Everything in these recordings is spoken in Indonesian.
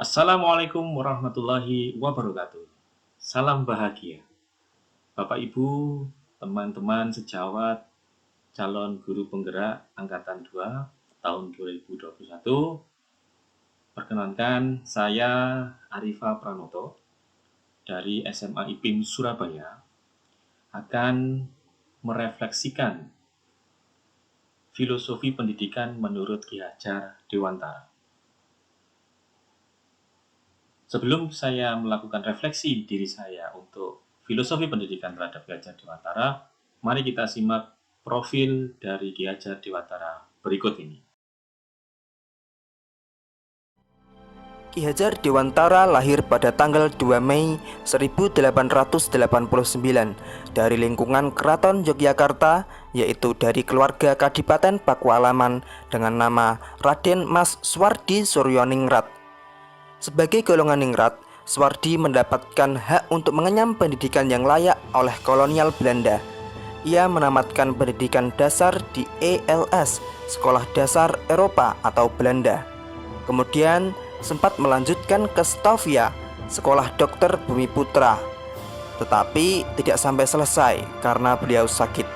Assalamualaikum warahmatullahi wabarakatuh. Salam bahagia. Bapak Ibu, teman-teman sejawat, calon guru penggerak Angkatan 2 tahun 2021. Perkenalkan, saya Arifa Pranoto dari SMA IPIM Surabaya akan merefleksikan filosofi pendidikan menurut Ki Hajar Dewantara. Sebelum saya melakukan refleksi diri saya untuk filosofi pendidikan terhadap Ki Hajar Dewantara, mari kita simak profil dari Ki Hajar Dewantara berikut ini. Ki Hajar Dewantara lahir pada tanggal 2 Mei 1889 dari lingkungan Keraton Yogyakarta, yaitu dari keluarga Kadipaten Pakualaman dengan nama Raden Mas Suwardi Suryaningrat. Sebagai golongan ningrat, Suwardi mendapatkan hak untuk mengenyam pendidikan yang layak oleh kolonial Belanda. Ia menamatkan pendidikan dasar di ELS, Sekolah Dasar Eropa atau Belanda. Kemudian sempat melanjutkan ke Stavia, Sekolah Dokter Bumi Putra. Tetapi tidak sampai selesai karena beliau sakit.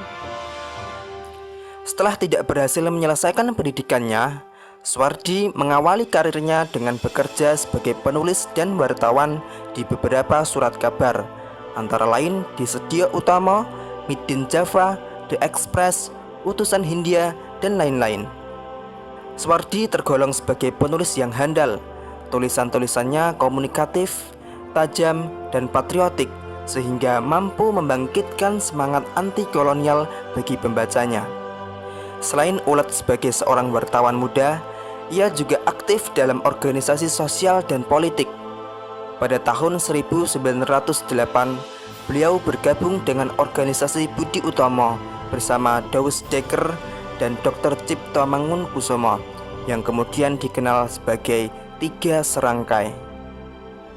Setelah tidak berhasil menyelesaikan pendidikannya, Suwardi mengawali karirnya dengan bekerja sebagai penulis dan wartawan di beberapa surat kabar, antara lain di Sedia Utama, Midin Java, The Express, Utusan Hindia, dan lain-lain. Suwardi tergolong sebagai penulis yang handal. Tulisan-tulisannya komunikatif, tajam, dan patriotik, sehingga mampu membangkitkan semangat anti-kolonial bagi pembacanya. Selain ulet sebagai seorang wartawan muda, ia juga aktif dalam organisasi sosial dan politik. Pada tahun 1908, beliau bergabung dengan organisasi Budi Utomo bersama Douwes Dekker dan Dr. Cipto Mangunkusumo yang kemudian dikenal sebagai Tiga Serangkai.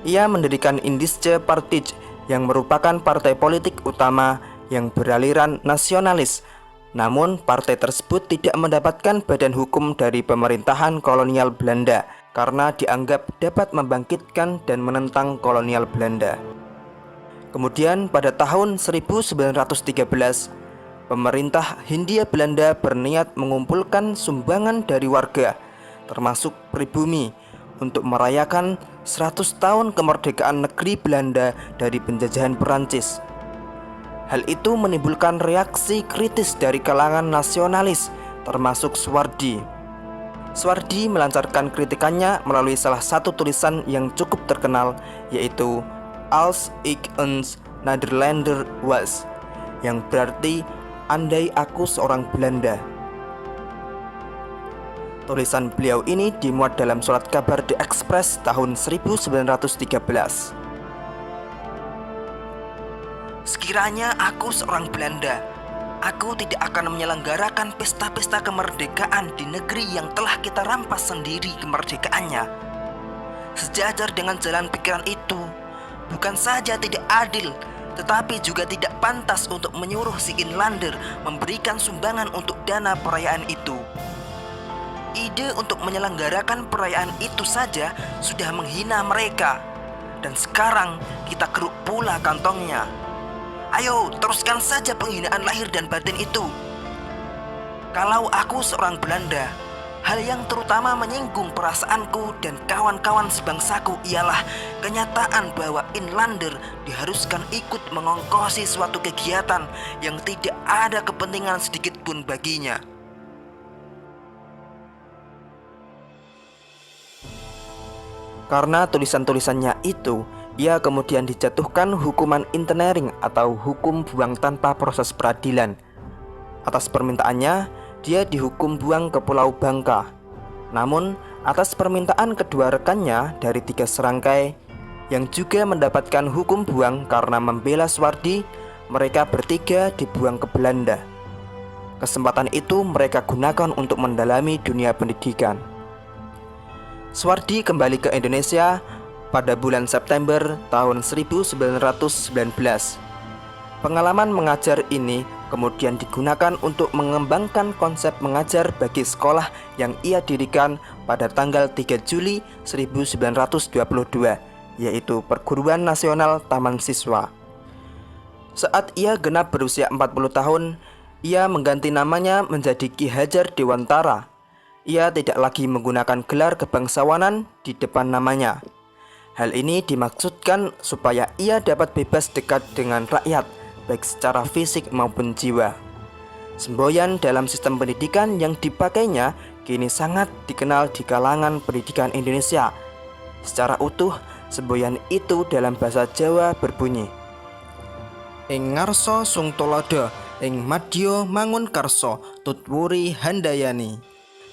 Ia mendirikan Indische Partij yang merupakan partai politik utama yang beraliran nasionalis. Namun, partai tersebut tidak mendapatkan badan hukum dari pemerintahan kolonial Belanda karena dianggap dapat membangkitkan dan menentang kolonial Belanda. Kemudian pada tahun 1913, pemerintah Hindia Belanda berniat mengumpulkan sumbangan dari warga, termasuk pribumi, untuk merayakan 100 tahun kemerdekaan negeri Belanda dari penjajahan Perancis. Hal itu menimbulkan reaksi kritis dari kalangan nasionalis, termasuk Suwardi. Suwardi melancarkan kritikannya melalui salah satu tulisan yang cukup terkenal, yaitu Als ik een Nederlander was, yang berarti andai aku seorang Belanda. Tulisan beliau ini dimuat dalam surat kabar The Express tahun 1913. Sekiranya aku seorang Belanda, aku tidak akan menyelenggarakan pesta-pesta kemerdekaan di negeri yang telah kita rampas sendiri kemerdekaannya. Sejajar dengan jalan pikiran itu, bukan saja tidak adil, tetapi juga tidak pantas untuk menyuruh si Inlander memberikan sumbangan untuk dana perayaan itu. Ide untuk menyelenggarakan perayaan itu saja sudah menghina mereka, dan sekarang kita keruk pula kantongnya. Ayo, teruskan saja penghinaan lahir dan batin itu. Kalau aku seorang Belanda, hal yang terutama menyinggung perasaanku dan kawan-kawan sebangsaku ialah kenyataan bahwa Inlander diharuskan ikut mengongkosi suatu kegiatan yang tidak ada kepentingan sedikit pun baginya. Karena tulisan-tulisannya itu, ia kemudian dijatuhkan hukuman internering atau hukum buang tanpa proses peradilan. Atas permintaannya, dia dihukum buang ke Pulau Bangka. Namun, atas permintaan kedua rekannya dari Tiga Serangkai, yang juga mendapatkan hukum buang karena membela Suwardi, mereka bertiga dibuang ke Belanda. Kesempatan itu mereka gunakan untuk mendalami dunia pendidikan. Suwardi kembali ke Indonesia pada bulan September tahun 1919. Pengalaman mengajar ini kemudian digunakan untuk mengembangkan konsep mengajar bagi sekolah yang ia dirikan pada tanggal 3 Juli 1922, yaitu Perguruan Nasional Taman Siswa. Saat ia genap berusia 40 tahun, ia mengganti namanya menjadi Ki Hajar Dewantara. Ia tidak lagi menggunakan gelar kebangsawanan di depan namanya. Hal ini dimaksudkan supaya ia dapat bebas dekat dengan rakyat, baik secara fisik maupun jiwa. Semboyan dalam sistem pendidikan yang dipakainya kini sangat dikenal di kalangan pendidikan Indonesia. Secara utuh, semboyan itu dalam bahasa Jawa berbunyi: Ing ngarsa sung tulodo, ing madya mangun karsa, tutwuri handayani.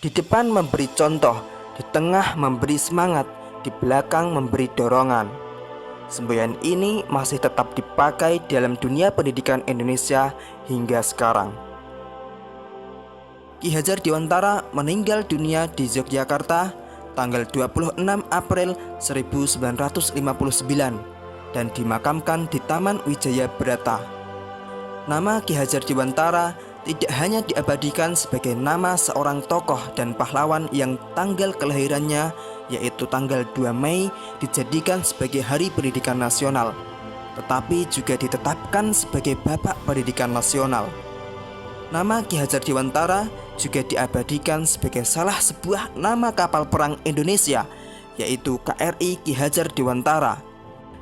Di depan memberi contoh, di tengah memberi semangat, di belakang memberi dorongan. Semboyan ini masih tetap dipakai dalam dunia pendidikan Indonesia hingga sekarang. Ki Hajar Dewantara meninggal dunia di Yogyakarta tanggal 26 April 1959 dan dimakamkan di Taman Wijaya Brata. Nama Ki Hajar Dewantara tidak hanya diabadikan sebagai nama seorang tokoh dan pahlawan yang tanggal kelahirannya, yaitu tanggal 2 Mei, dijadikan sebagai Hari Pendidikan Nasional, tetapi juga ditetapkan sebagai Bapak Pendidikan Nasional. Nama Ki Hajar Dewantara juga diabadikan sebagai salah sebuah nama kapal perang Indonesia, yaitu KRI Ki Hajar Dewantara.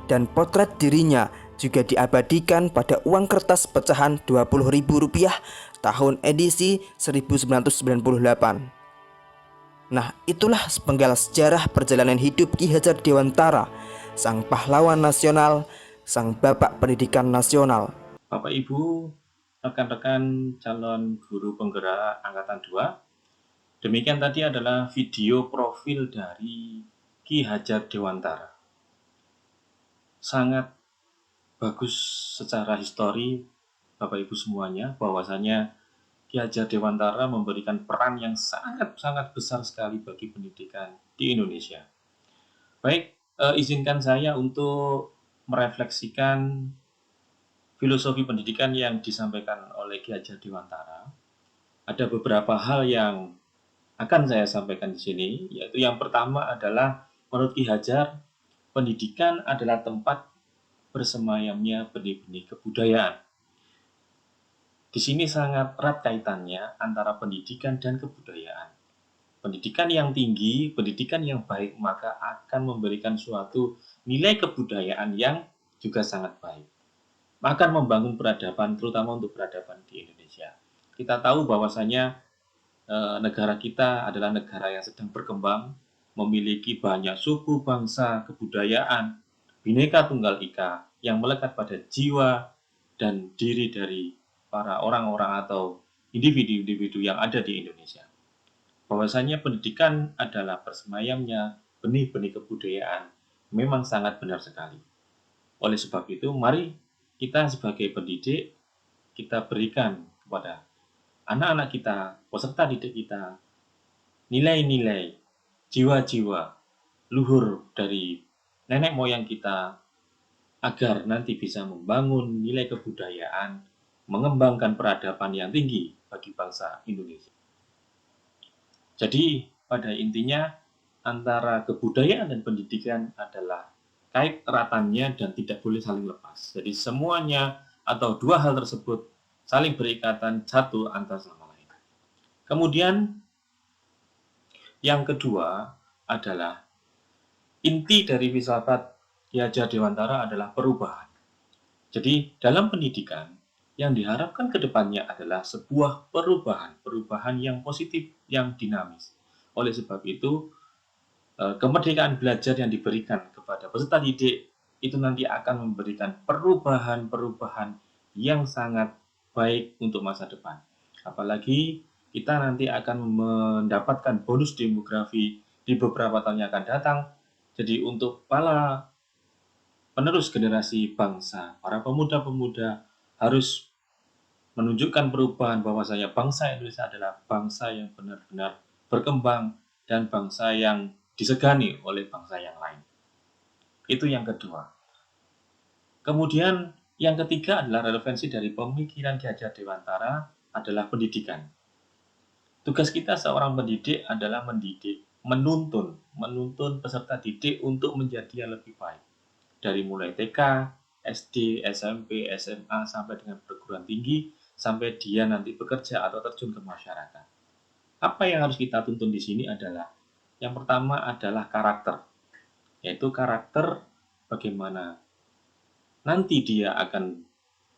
Dan potret dirinya juga diabadikan pada uang kertas pecahan Rp20.000 tahun edisi 1998. Nah, itulah sepenggal sejarah perjalanan hidup Ki Hajar Dewantara, sang pahlawan nasional, sang bapak pendidikan nasional. Bapak Ibu, rekan-rekan calon guru penggerak Angkatan 2, demikian tadi adalah video profil dari Ki Hajar Dewantara. Sangat bagus secara histori, Bapak Ibu semuanya, bahwasanya Ki Hajar Dewantara memberikan peran yang sangat-sangat besar sekali bagi pendidikan di Indonesia. Baik, izinkan saya untuk merefleksikan filosofi pendidikan yang disampaikan oleh Ki Hajar Dewantara. Ada beberapa hal yang akan saya sampaikan di sini, yaitu yang pertama adalah menurut Ki Hajar, pendidikan adalah tempat bersemayamnya benih-benih kebudayaan. Di sini sangat erat kaitannya antara pendidikan dan kebudayaan. Pendidikan yang tinggi, pendidikan yang baik, maka akan memberikan suatu nilai kebudayaan yang juga sangat baik. Akan membangun peradaban, terutama untuk peradaban di Indonesia. Kita tahu bahwasanya negara kita adalah negara yang sedang berkembang, memiliki banyak suku, bangsa, kebudayaan, Bhinneka Tunggal Ika yang melekat pada jiwa dan diri dari para orang-orang atau individu-individu yang ada di Indonesia. Bahwasanya pendidikan adalah persemayamnya benih-benih kebudayaan memang sangat benar sekali. Oleh sebab itu, mari kita sebagai pendidik, kita berikan kepada anak-anak kita, peserta didik kita, nilai-nilai, jiwa-jiwa luhur dari nenek moyang kita, agar nanti bisa membangun nilai kebudayaan, mengembangkan peradaban yang tinggi bagi bangsa Indonesia. Jadi, pada intinya, antara kebudayaan dan pendidikan adalah kait eratannya dan tidak boleh saling lepas. Jadi, semuanya atau dua hal tersebut saling berikatan satu antara sama lain. Kemudian, yang kedua adalah inti dari filsafat Ki Hajar Dewantara adalah perubahan. Jadi, dalam pendidikan, yang diharapkan ke depannya adalah sebuah perubahan yang positif, yang dinamis. Oleh sebab itu, kemerdekaan belajar yang diberikan kepada peserta didik itu nanti akan memberikan perubahan-perubahan yang sangat baik untuk masa depan. Apalagi kita nanti akan mendapatkan bonus demografi di beberapa tahun yang akan datang. Jadi untuk para penerus generasi bangsa, para pemuda-pemuda harus menunjukkan perubahan bahwasanya bangsa Indonesia adalah bangsa yang benar-benar berkembang dan bangsa yang disegani oleh bangsa yang lain. Itu yang kedua. Kemudian Yang ketiga adalah relevansi dari pemikiran Ki Hajar Dewantara adalah pendidikan. Tugas kita seorang pendidik adalah mendidik, menuntun peserta didik untuk menjadi yang lebih baik. Dari mulai TK, SD, SMP, SMA, sampai dengan perguruan tinggi, sampai dia nanti bekerja atau terjun ke masyarakat. Apa yang harus kita tuntun di sini adalah, yang pertama adalah karakter, yaitu karakter bagaimana nanti dia akan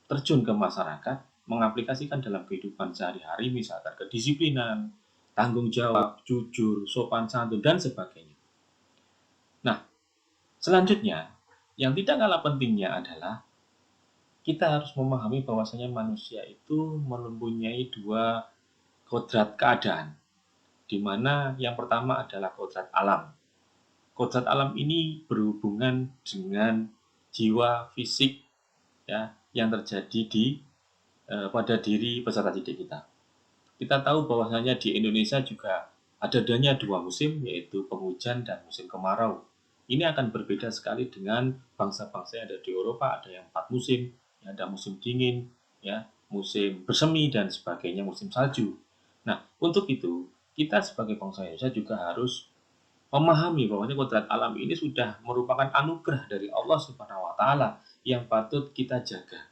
terjun ke masyarakat, mengaplikasikan dalam kehidupan sehari-hari, misalkan kedisiplinan, tanggung jawab, jujur, sopan santun, dan sebagainya. Nah, selanjutnya, yang tidak kalah pentingnya adalah kita harus memahami bahwasanya manusia itu mempunyai dua kodrat keadaan, di mana yang pertama adalah kodrat alam. Kodrat alam ini berhubungan dengan jiwa fisik ya yang terjadi pada diri peserta didik kita. Kita tahu bahwasanya di Indonesia juga adanya dua musim, yaitu penghujan dan musim kemarau. Ini akan berbeda sekali dengan bangsa-bangsa yang ada di Eropa, ada yang 4 musim, ada musim dingin, ya, musim bersemi dan sebagainya, musim salju. Nah, untuk itu kita sebagai bangsa Indonesia juga harus memahami bahwa kodrat alam ini sudah merupakan anugerah dari Allah Subhanahu wa taala yang patut kita jaga.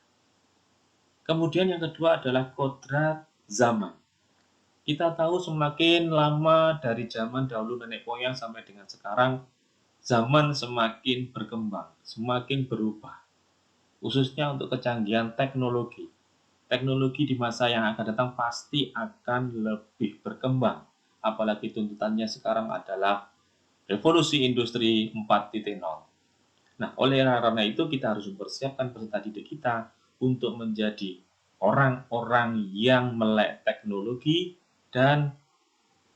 Kemudian yang kedua adalah kodrat zaman. Kita tahu semakin lama dari zaman dahulu nenek moyang sampai dengan sekarang, zaman semakin berkembang, semakin berubah. Khususnya untuk kecanggihan teknologi. Teknologi di masa yang akan datang pasti akan lebih berkembang. Apalagi tuntutannya sekarang adalah revolusi industri 4.0. Nah, oleh karena itu kita harus mempersiapkan peserta didik kita untuk menjadi orang-orang yang melek teknologi dan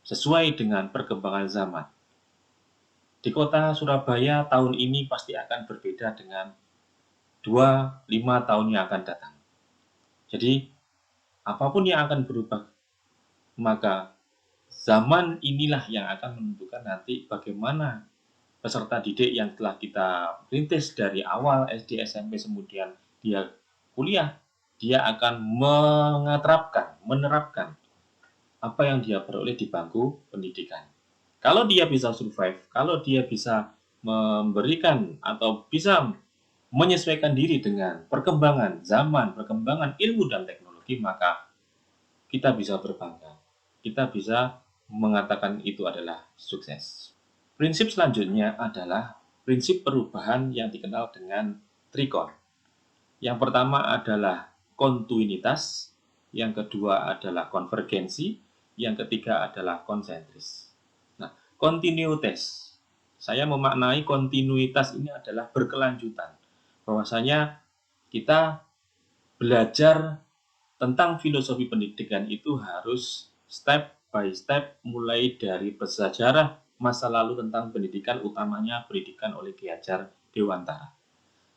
sesuai dengan perkembangan zaman. Di kota Surabaya tahun ini pasti akan berbeda dengan 2-5 tahun yang akan datang. Jadi, apapun yang akan berubah, maka zaman inilah yang akan menentukan nanti bagaimana peserta didik yang telah kita rintis dari awal SD, SMP, kemudian dia kuliah, dia akan menerapkan apa yang dia peroleh di bangku pendidikan. Kalau dia bisa survive, kalau dia bisa memberikan atau bisa menyesuaikan diri dengan perkembangan zaman, perkembangan ilmu dan teknologi, maka kita bisa berbangga. Kita bisa mengatakan itu adalah sukses. Prinsip selanjutnya adalah prinsip perubahan yang dikenal dengan trikon. Yang pertama adalah kontinuitas, yang kedua adalah konvergensi, yang ketiga adalah konsentris. Nah, kontinuitas. Saya memaknai kontinuitas ini adalah berkelanjutan. Bahwasanya kita belajar tentang filosofi pendidikan itu harus step by step, mulai dari sejarah masa lalu tentang pendidikan, utamanya pendidikan oleh Ki Hajar Dewantara.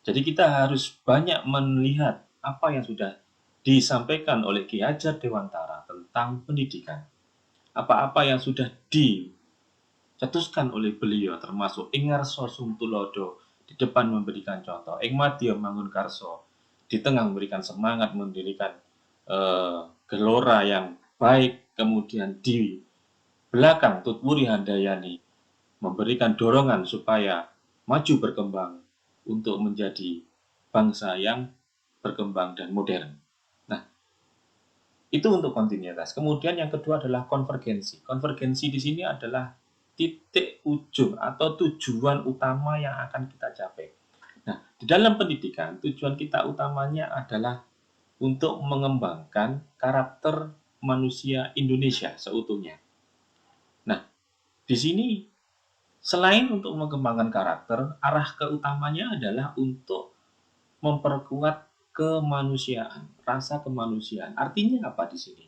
Jadi kita harus banyak melihat apa yang sudah disampaikan oleh Ki Hajar Dewantara tentang pendidikan. Apa-apa yang sudah dicetuskan oleh beliau, termasuk Ingarso Sumtulodo di depan memberikan contoh, Ing Madya Mangun Karso di tengah memberikan semangat, mendirikan gelora yang baik, kemudian di belakang Tutwuri Handayani memberikan dorongan supaya maju berkembang untuk menjadi bangsa yang berkembang dan modern. Nah, itu untuk kontinuitas. Kemudian yang kedua adalah konvergensi. Konvergensi di sini adalah titik ujung atau tujuan utama yang akan kita capai. Nah, di dalam pendidikan, tujuan kita utamanya adalah untuk mengembangkan karakter manusia Indonesia seutuhnya. Nah, di sini selain untuk mengembangkan karakter, arah keutamanya adalah untuk memperkuat kemanusiaan, rasa kemanusiaan. Artinya apa di sini?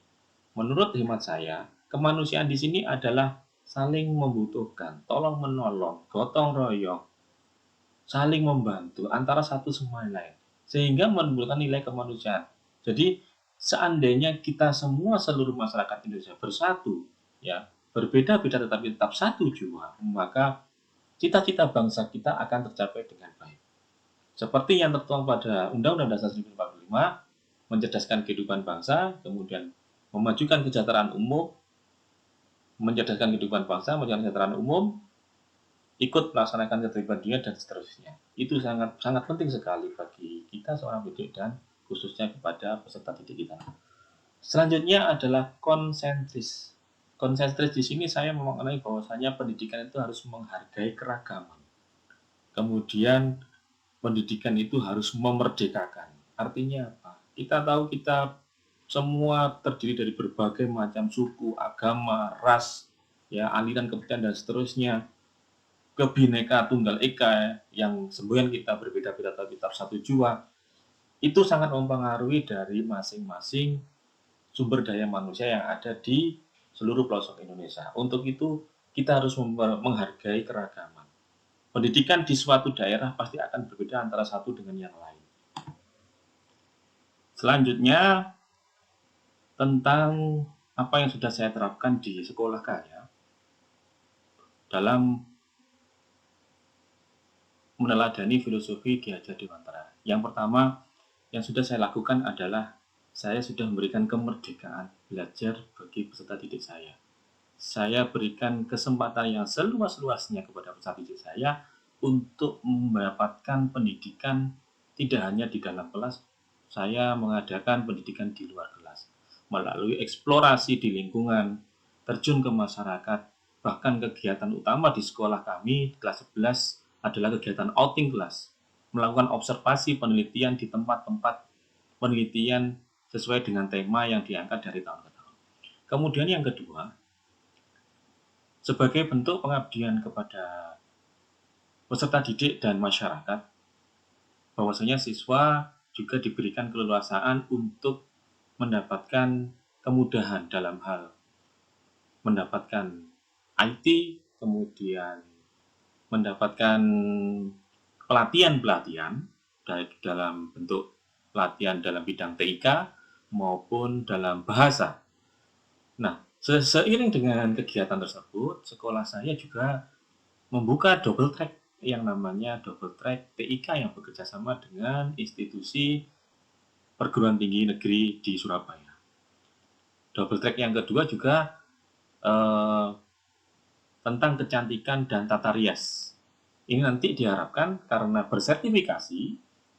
Menurut hemat saya, kemanusiaan di sini adalah saling membutuhkan, tolong menolong, gotong royong, saling membantu antara satu sama lain, sehingga menimbulkan nilai kemanusiaan. Jadi seandainya kita semua seluruh masyarakat Indonesia bersatu, ya berbeda-beda tetapi tetap satu jua, maka cita-cita bangsa kita akan tercapai dengan baik. seperti yang tertuang pada Undang-Undang Dasar 1945, mencerdaskan kehidupan bangsa, kemudian memajukan kesejahteraan umum, mencerdaskan kehidupan bangsa, memajukan kesejahteraan umum, ikut melaksanakan ketertiban dunia dan seterusnya. Itu sangat sangat penting sekali bagi kita seorang pendidik dan khususnya kepada peserta didik kita. Selanjutnya adalah konsentris. Konsentris di sini saya memaknai bahwasanya pendidikan itu harus menghargai keragaman. Kemudian pendidikan itu harus memerdekakan. Artinya apa? Kita tahu kita semua terdiri dari berbagai macam suku, agama, ras, ya, aliran kepercayaan dan seterusnya. Kebineka tunggal ika yang semboyan kita berbeda-beda tapi tetap satu jua, itu sangat mempengaruhi dari masing-masing sumber daya manusia yang ada di seluruh pelosok Indonesia. Untuk itu kita harus menghargai keragaman. Pendidikan di suatu daerah pasti akan berbeda antara satu dengan yang lain. Selanjutnya tentang apa yang sudah saya terapkan di sekolah saya dalam meneladani filosofi Ki Hajar Dewantara. Yang pertama yang sudah saya lakukan adalah saya sudah memberikan kemerdekaan belajar bagi peserta didik saya. Saya berikan kesempatan yang seluas-luasnya kepada peserta didik saya untuk mendapatkan pendidikan tidak hanya di dalam kelas, saya mengadakan pendidikan di luar kelas. Melalui eksplorasi di lingkungan, terjun ke masyarakat, bahkan kegiatan utama di sekolah kami, kelas 11, adalah kegiatan outing kelas, melakukan observasi penelitian di tempat-tempat penelitian sesuai dengan tema yang diangkat dari tahun ke tahun. Kemudian yang kedua, sebagai bentuk pengabdian kepada peserta didik dan masyarakat, bahwasanya siswa juga diberikan keleluasaan untuk mendapatkan kemudahan dalam hal mendapatkan IT, kemudian mendapatkan pelatihan-pelatihan baik dalam bentuk pelatihan dalam bidang TIK maupun dalam bahasa. Nah, seiring dengan kegiatan tersebut, sekolah saya juga membuka double track yang namanya double track TIK yang bekerja sama dengan institusi perguruan tinggi negeri di Surabaya. Double track yang kedua juga tentang kecantikan dan tata rias. Ini nanti diharapkan karena bersertifikasi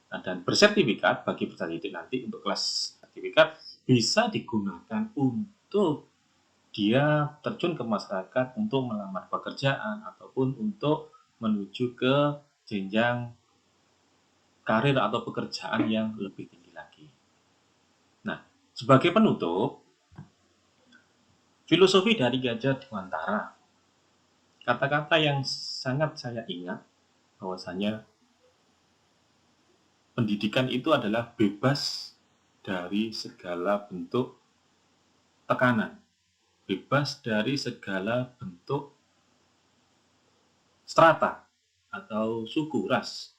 dan bersertifikat bagi peserta didik nanti untuk kelas sertifikat bisa digunakan untuk dia terjun ke masyarakat untuk melamar pekerjaan ataupun untuk menuju ke jenjang karir atau pekerjaan yang lebih tinggi lagi. Nah, sebagai penutup, filosofi dari Ki Hajar Dewantara, kata-kata yang sangat saya ingat bahwasanya pendidikan itu adalah bebas dari segala bentuk tekanan, bebas dari segala bentuk strata atau suku, ras.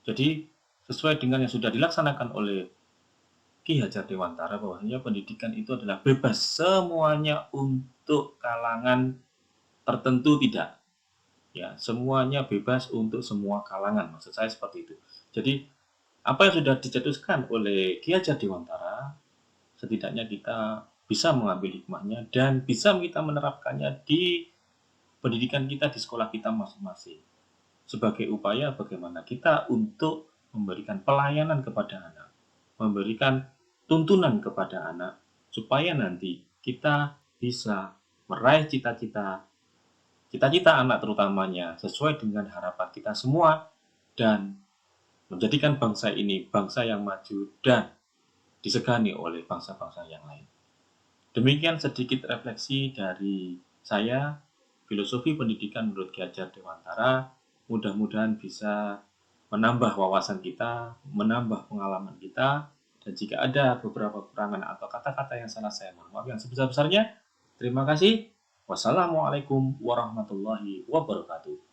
Jadi sesuai dengan yang sudah dilaksanakan oleh Ki Hajar Dewantara bahwasanya pendidikan itu adalah bebas semuanya untuk kalangan tertentu tidak. Ya, semuanya bebas untuk semua kalangan. Maksud saya seperti itu. Jadi apa yang sudah dicetuskan oleh Ki Hajar Dewantara, setidaknya kita bisa mengambil hikmahnya dan bisa kita menerapkannya di pendidikan kita di sekolah kita masing-masing. Sebagai upaya bagaimana kita untuk memberikan pelayanan kepada anak, memberikan tuntunan kepada anak, supaya nanti kita bisa meraih cita-cita anak terutamanya sesuai dengan harapan kita semua dan menjadikan bangsa ini bangsa yang maju dan disegani oleh bangsa-bangsa yang lain. Demikian sedikit refleksi dari saya, filosofi pendidikan menurut Ki Hajar Dewantara. Mudah-mudahan bisa menambah wawasan kita, menambah pengalaman kita, dan jika ada beberapa kekurangan atau kata-kata yang salah saya mohon maaf yang sebesar-besarnya. Terima kasih. Wassalamualaikum warahmatullahi wabarakatuh.